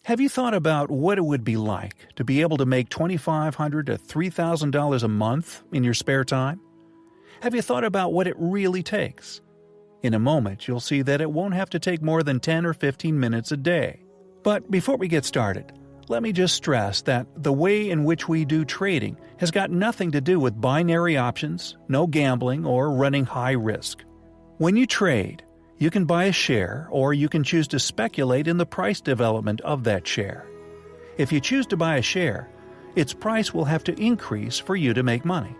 Have you thought about what it would be like to be able to make $2,500 to $3,000 a month in your spare time? Have you thought about what it really takes? In a moment, you'll see that it won't have to take more than 10 or 15 minutes a day. But before we get started, let me just stress that the way in which we do trading has got nothing to do with binary options, no gambling, or running high risk. When you trade, you can buy a share or you can choose to speculate in the price development of that share. If you choose to buy a share, its price will have to increase for you to make money.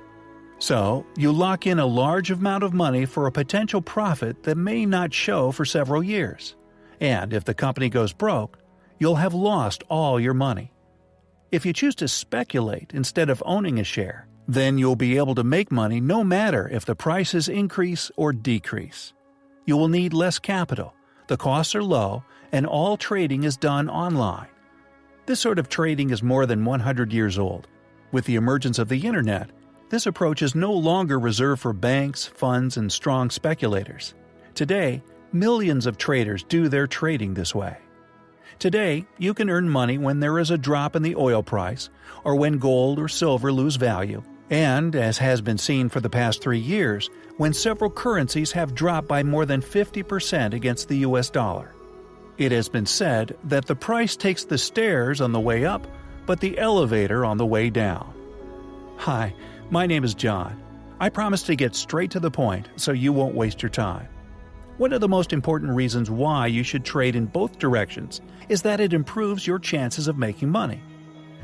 So, you lock in a large amount of money for a potential profit that may not show for several years. And if the company goes broke, you'll have lost all your money. If you choose to speculate instead of owning a share, then you'll be able to make money no matter if the prices increase or decrease. You will need less capital, the costs are low, and all trading is done online. This sort of trading is more than 100 years old. With the emergence of the internet, this approach is no longer reserved for banks, funds, and strong speculators. Today, millions of traders do their trading this way. Today, you can earn money when there is a drop in the oil price or when gold or silver lose value, and, as has been seen for the past 3 years, when several currencies have dropped by more than 50% against the US dollar. It has been said that the price takes the stairs on the way up, but the elevator on the way down. Hi, my name is John. I promise to get straight to the point so you won't waste your time. One of the most important reasons why you should trade in both directions is that it improves your chances of making money.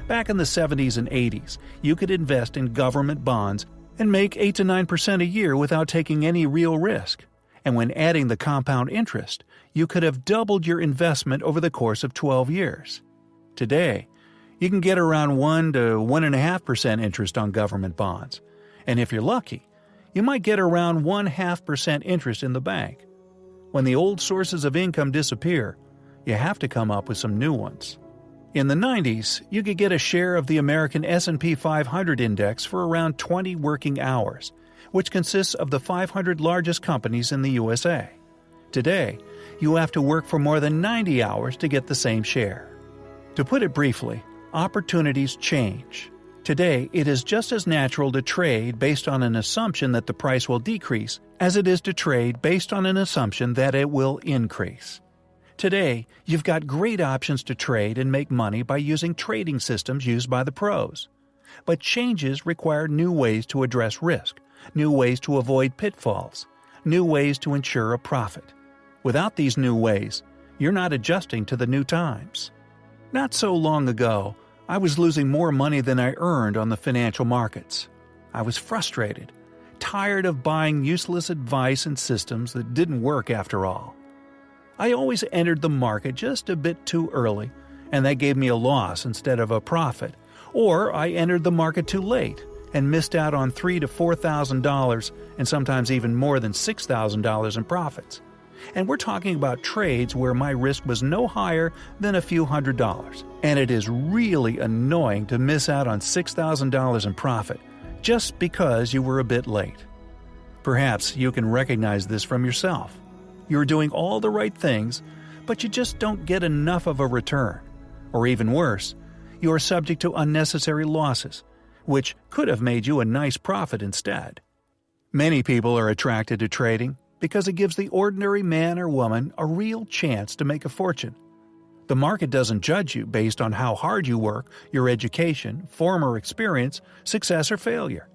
Back in the 70s and 80s, you could invest in government bonds and make 8 to 9% a year without taking any real risk. And when adding the compound interest, you could have doubled your investment over the course of 12 years. Today, you can get around 1 to 1.5% interest on government bonds. And if you're lucky, you might get around 0.5% interest in the bank. When the old sources of income disappear, you have to come up with some new ones. In the 90s, you could get a share of the American S&P 500 index for around 20 working hours, which consists of the 500 largest companies in the USA. Today, you have to work for more than 90 hours to get the same share. To put it briefly, opportunities change. Today, it is just as natural to trade based on an assumption that the price will decrease as it is to trade based on an assumption that it will increase. Today, you've got great options to trade and make money by using trading systems used by the pros. But changes require new ways to address risk, new ways to avoid pitfalls, new ways to ensure a profit. Without these new ways, you're not adjusting to the new times. Not so long ago, I was losing more money than I earned on the financial markets. I was frustrated, tired of buying useless advice and systems that didn't work after all. I always entered the market just a bit too early, and that gave me a loss instead of a profit. Or I entered the market too late and missed out on $3,000 to $4,000 and sometimes even more than $6,000 in profits. And we're talking about trades where my risk was no higher than a few $100s. And it is really annoying to miss out on $6,000 in profit just because you were a bit late. Perhaps you can recognize this from yourself. You're doing all the right things, but you just don't get enough of a return. Or even worse, you are subject to unnecessary losses, which could have made you a nice profit instead. Many people are attracted to trading because it gives the ordinary man or woman a real chance to make a fortune. The market doesn't judge you based on how hard you work, your education, former experience, success or failure.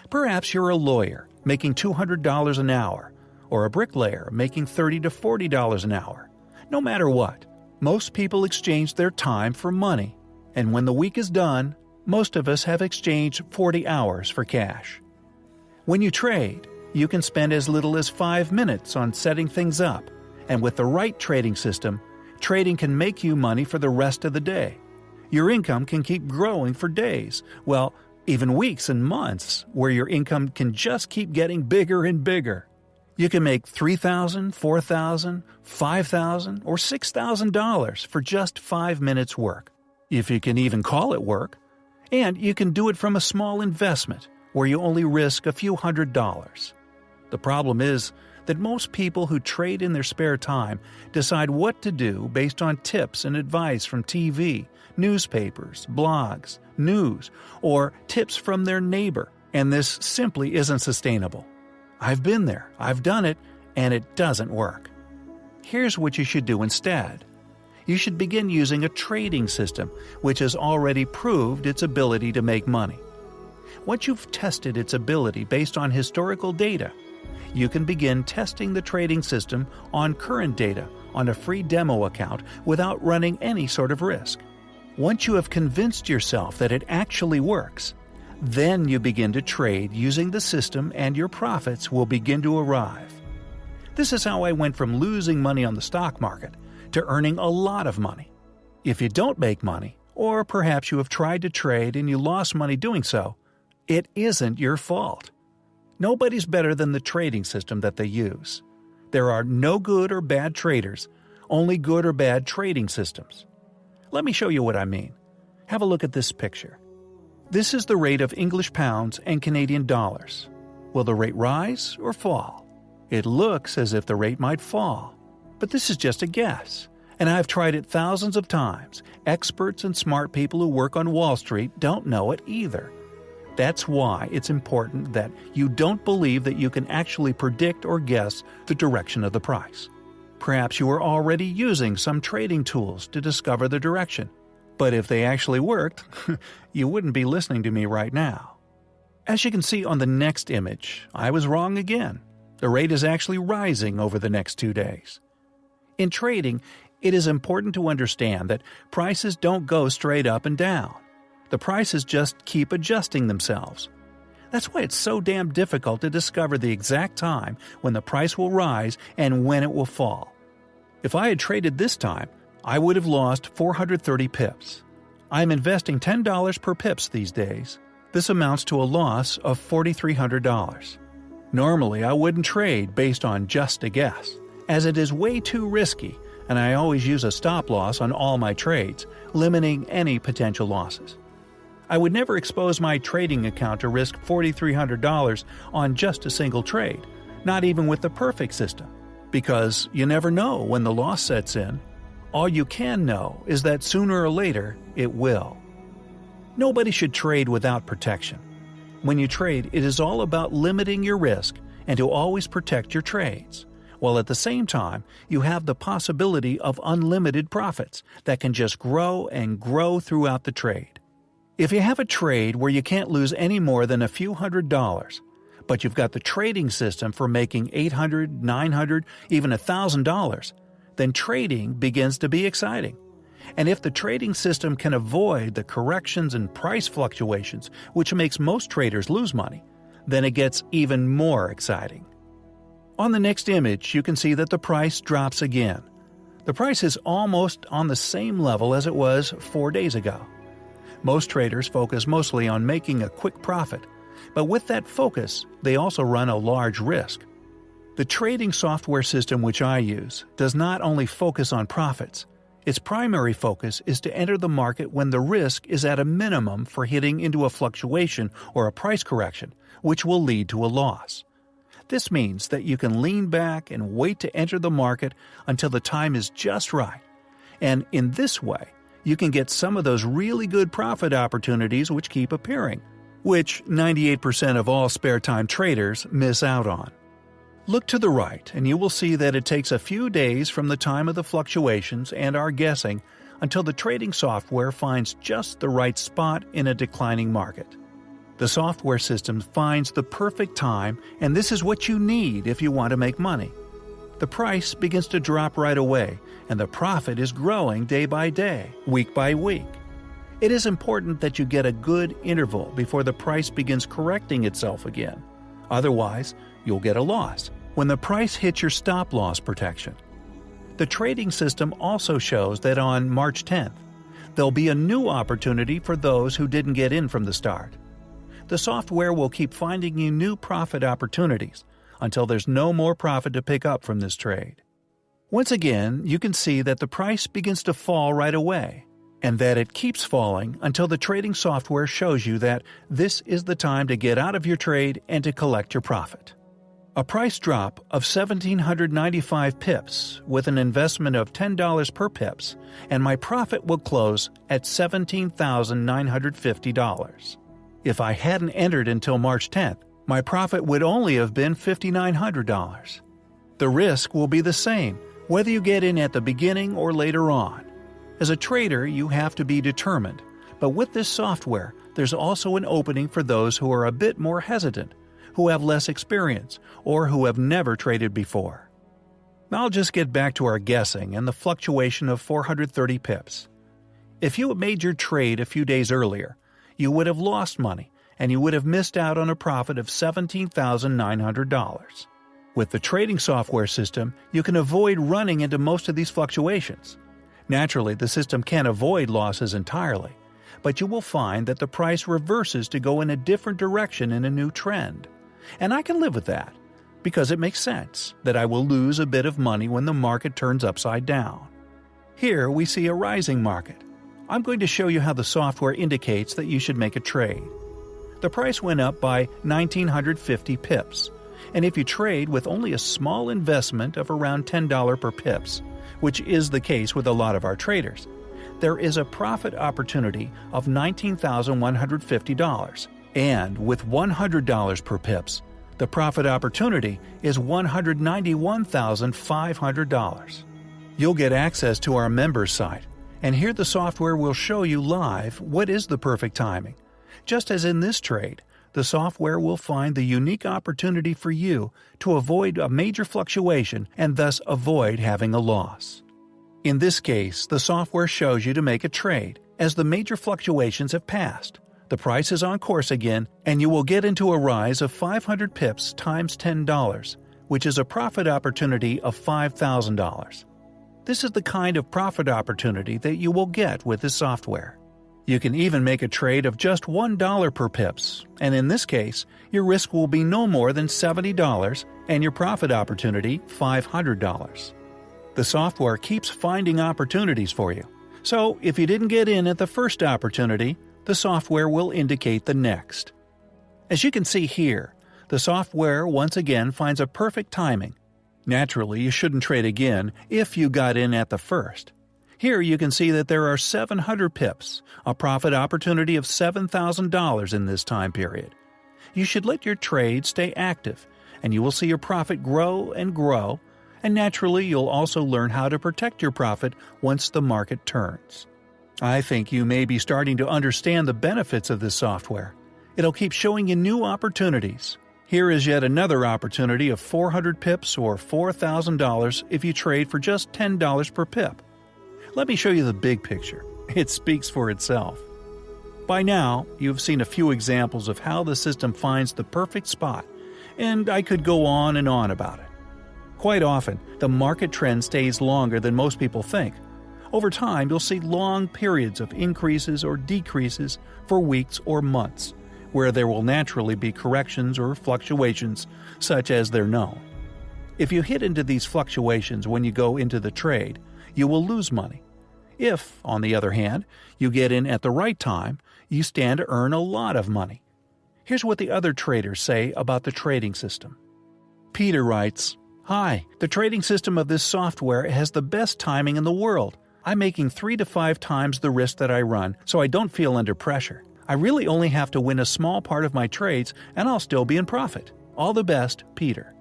Perhaps you're a lawyer making $200 an hour, or a bricklayer making $30 to $40 an hour. No matter what, most people exchange their time for money, and when the week is done, most of us have exchanged 40 hours for cash. When you trade, you can spend as little as 5 minutes on setting things up, and with the right trading system, trading can make you money for the rest of the day. Your income can keep growing for days, well, even weeks and months, where your income can just keep getting bigger and bigger. You can make $3,000, $4,000, $5,000, or $6,000 for just 5 minutes work, if you can even call it work. And you can do it from a small investment, where you only risk a few $100s. The problem is that most people who trade in their spare time decide what to do based on tips and advice from TV, newspapers, blogs, news, or tips from their neighbor, and this simply isn't sustainable. I've been there, I've done it, and it doesn't work. Here's what you should do instead. You should begin using a trading system which has already proved its ability to make money. Once you've tested its ability based on historical data, you can begin testing the trading system on current data on a free demo account without running any sort of risk. Once you have convinced yourself that it actually works, then you begin to trade using the system and your profits will begin to arrive. This is how I went from losing money on the stock market to earning a lot of money. If you don't make money, or perhaps you have tried to trade and you lost money doing so, it isn't your fault. Nobody's better than the trading system that they use. There are no good or bad traders, only good or bad trading systems. Let me show you what I mean. Have a look at this picture. This is the rate of English pounds and Canadian dollars. Will the rate rise or fall? It looks as if the rate might fall, but this is just a guess, and I've tried it thousands of times. Experts and smart people who work on Wall Street don't know it either. That's why it's important that you don't believe that you can actually predict or guess the direction of the price. Perhaps you are already using some trading tools to discover the direction, but if they actually worked, you wouldn't be listening to me right now. As you can see on the next image, I was wrong again. The rate is actually rising over the next 2 days. In trading, it is important to understand that prices don't go straight up and down. The prices just keep adjusting themselves. That's why it's so damn difficult to discover the exact time when the price will rise and when it will fall. If I had traded this time, I would have lost 430 pips. I'm investing $10 per pips these days. This amounts to a loss of $4,300. Normally, I wouldn't trade based on just a guess, as it is way too risky, and I always use a stop loss on all my trades, limiting any potential losses. I would never expose my trading account to risk $4,300 on just a single trade, not even with the perfect system, because you never know when the loss sets in. All you can know is that sooner or later it will. Nobody should trade without protection. When you trade, it is all about limiting your risk and to always protect your trades, while at the same time you have the possibility of unlimited profits that can just grow and grow throughout the trade. If you have a trade where you can't lose any more than a few $100s, but you've got the trading system for making $800, $900, even $1,000, then trading begins to be exciting. And if the trading system can avoid the corrections and price fluctuations, which makes most traders lose money, then it gets even more exciting. On the next image, you can see that the price drops again. The price is almost on the same level as it was 4 days ago. Most traders focus mostly on making a quick profit, but with that focus, they also run a large risk. The trading software system which I use does not only focus on profits. Its primary focus is to enter the market when the risk is at a minimum for hitting into a fluctuation or a price correction, which will lead to a loss. This means that you can lean back and wait to enter the market until the time is just right. And in this way, you can get some of those really good profit opportunities which keep appearing, which 98% of all spare-time traders miss out on. Look to the right and you will see that it takes a few days from the time of the fluctuations and our guessing until the trading software finds just the right spot in a declining market. The software system finds the perfect time, and this is what you need if you want to make money. The price begins to drop right away, and the profit is growing day by day, week by week. It is important that you get a good interval before the price begins correcting itself again. Otherwise, you'll get a loss when the price hits your stop-loss protection. The trading system also shows that on March 10th, there'll be a new opportunity for those who didn't get in from the start. The software will keep finding you new profit opportunities until there's no more profit to pick up from this trade. Once again, you can see that the price begins to fall right away, and that it keeps falling until the trading software shows you that this is the time to get out of your trade and to collect your profit. A price drop of 1,795 pips with an investment of $10 per pips, and my profit will close at $17,950. If I hadn't entered until March 10th, my profit would only have been $5,900. The risk will be the same, whether you get in at the beginning or later on. As a trader, you have to be determined, but with this software, there's also an opening for those who are a bit more hesitant, who have less experience, or who have never traded before. I'll just get back to our guessing and the fluctuation of 430 pips. If you had made your trade a few days earlier, you would have lost money, and you would have missed out on a profit of $17,900. With the trading software system, you can avoid running into most of these fluctuations. Naturally, the system can't avoid losses entirely, but you will find that the price reverses to go in a different direction in a new trend. And I can live with that, because it makes sense that I will lose a bit of money when the market turns upside down. Here we see a rising market. I'm going to show you how the software indicates that you should make a trade. The price went up by 1,950 pips, and if you trade with only a small investment of around $10 per pips, which is the case with a lot of our traders, there is a profit opportunity of $19,150, and with $100 per pips, the profit opportunity is $191,500. You'll get access to our members site, and here the software will show you live what is the perfect timing. Just as in this trade, the software will find the unique opportunity for you to avoid a major fluctuation and thus avoid having a loss. In this case, the software shows you to make a trade as the major fluctuations have passed. The price is on course again, and you will get into a rise of 500 pips times $10, which is a profit opportunity of $5,000. This is the kind of profit opportunity that you will get with this software. You can even make a trade of just $1 per pips, and in this case, your risk will be no more than $70 and your profit opportunity $500. The software keeps finding opportunities for you, so if you didn't get in at the first opportunity, the software will indicate the next. As you can see here, the software once again finds a perfect timing. Naturally, you shouldn't trade again if you got in at the first. Here you can see that there are 700 pips, a profit opportunity of $7,000 in this time period. You should let your trade stay active, and you will see your profit grow, and naturally you'll also learn how to protect your profit once the market turns. I think you may be starting to understand the benefits of this software. It'll keep showing you new opportunities. Here is yet another opportunity of 400 pips or $4,000 if you trade for just $10 per pip. Let me show you the big picture. It speaks for itself. By now, you've seen a few examples of how the system finds the perfect spot, and I could go on and on about it. Quite often, the market trend stays longer than most people think. Over time, you'll see long periods of increases or decreases for weeks or months, where there will naturally be corrections or fluctuations, such as they're known. If you hit into these fluctuations when you go into the trade, you will lose money. If, on the other hand, you get in at the right time, you stand to earn a lot of money. Here's what the other traders say about the trading system. Peter writes, "Hi, the trading system of this software has the best timing in the world. I'm making 3 to 5 times the risk that I run, so I don't feel under pressure. I really only have to win a small part of my trades, and I'll still be in profit. All the best, Peter."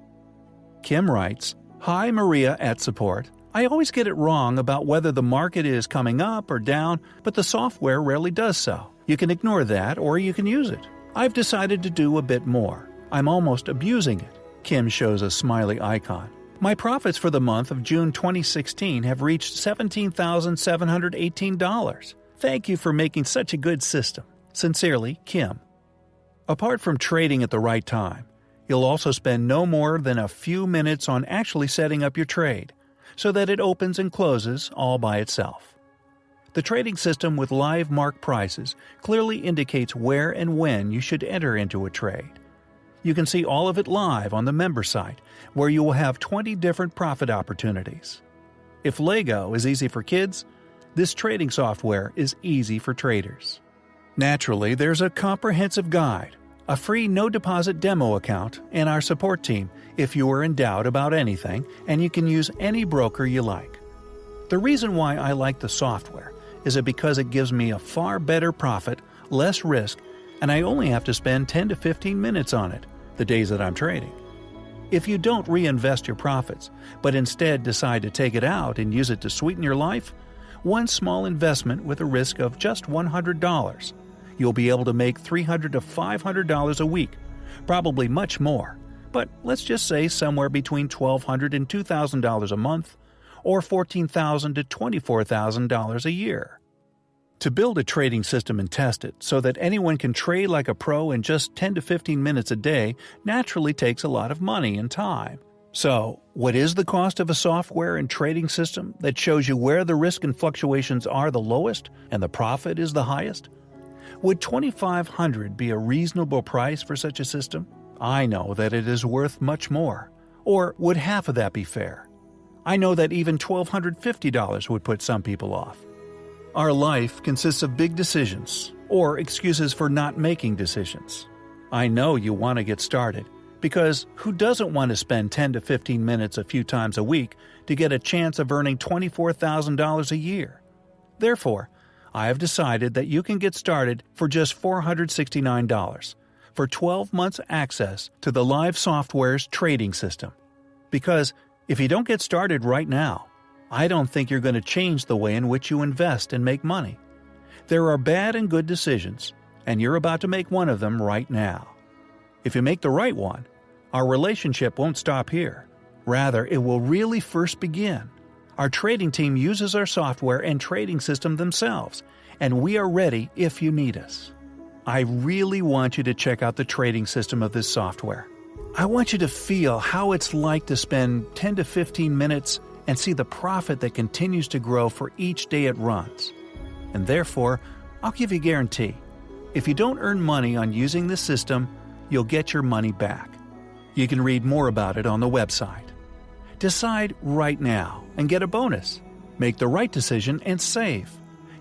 Kim writes, "Hi, Maria at support. I always get it wrong about whether the market is coming up or down, but the software rarely does so. You can ignore that or you can use it. I've decided to do a bit more. I'm almost abusing it." Kim shows a smiley icon. "My profits for the month of June 2016 have reached $17,718. Thank you for making such a good system. Sincerely, Kim." Apart from trading at the right time, you'll also spend no more than a few minutes on actually setting up your trade, so that it opens and closes all by itself. The trading system with live mark prices clearly indicates where and when you should enter into a trade. You can see all of it live on the member site, where you will have 20 different profit opportunities. If Lego is easy for kids, this trading software is easy for traders. Naturally, there's a comprehensive guide, a free no-deposit demo account, and our support team if you are in doubt about anything, and you can use any broker you like. The reason why I like the software is because it gives me a far better profit, less risk, and I only have to spend 10 to 15 minutes on it, the days that I'm trading. If you don't reinvest your profits, but instead decide to take it out and use it to sweeten your life, one small investment with a risk of just $100, you'll be able to make $300 to $500 a week, probably much more, but let's just say somewhere between $1,200 and $2,000 a month, or $14,000 to $24,000 a year. To build a trading system and test it so that anyone can trade like a pro in just 10 to 15 minutes a day naturally takes a lot of money and time. So, what is the cost of a software and trading system that shows you where the risk and fluctuations are the lowest and the profit is the highest? Would $2,500 be a reasonable price for such a system? I know that it is worth much more. Or would half of that be fair? I know that even $1,250 would put some people off. Our life consists of big decisions, or excuses for not making decisions. I know you want to get started, because who doesn't want to spend 10 to 15 minutes a few times a week to get a chance of earning $24,000 a year? Therefore, I have decided that you can get started for just $469 for 12 months access to the Live Software's trading system. Because if you don't get started right now, I don't think you're going to change the way in which you invest and make money. There are bad and good decisions, and you're about to make one of them right now. If you make the right one, our relationship won't stop here. Rather, it will really first begin. Our trading team uses our software and trading system themselves, and we are ready if you need us. I really want you to check out the trading system of this software. I want you to feel how it's like to spend 10 to 15 minutes and see the profit that continues to grow for each day it runs. And therefore, I'll give you a guarantee. If you don't earn money on using this system, you'll get your money back. You can read more about it on the website. Decide right now and get a bonus. Make the right decision and save.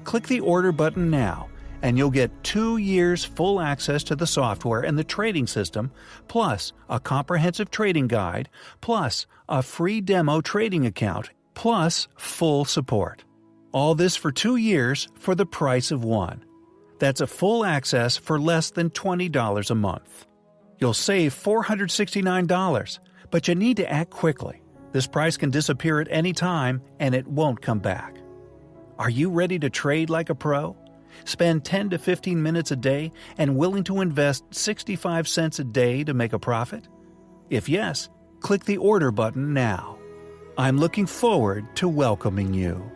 Click the order button now, and you'll get 2 years full access to the software and the trading system, plus a comprehensive trading guide, plus a free demo trading account, plus full support. All this for 2 years for the price of one. That's a full access for less than $20 a month. You'll save $469, but you need to act quickly. This price can disappear at any time, and it won't come back. Are you ready to trade like a pro? Spend 10 to 15 minutes a day and willing to invest 65 cents a day to make a profit? If yes, click the order button now. I'm looking forward to welcoming you.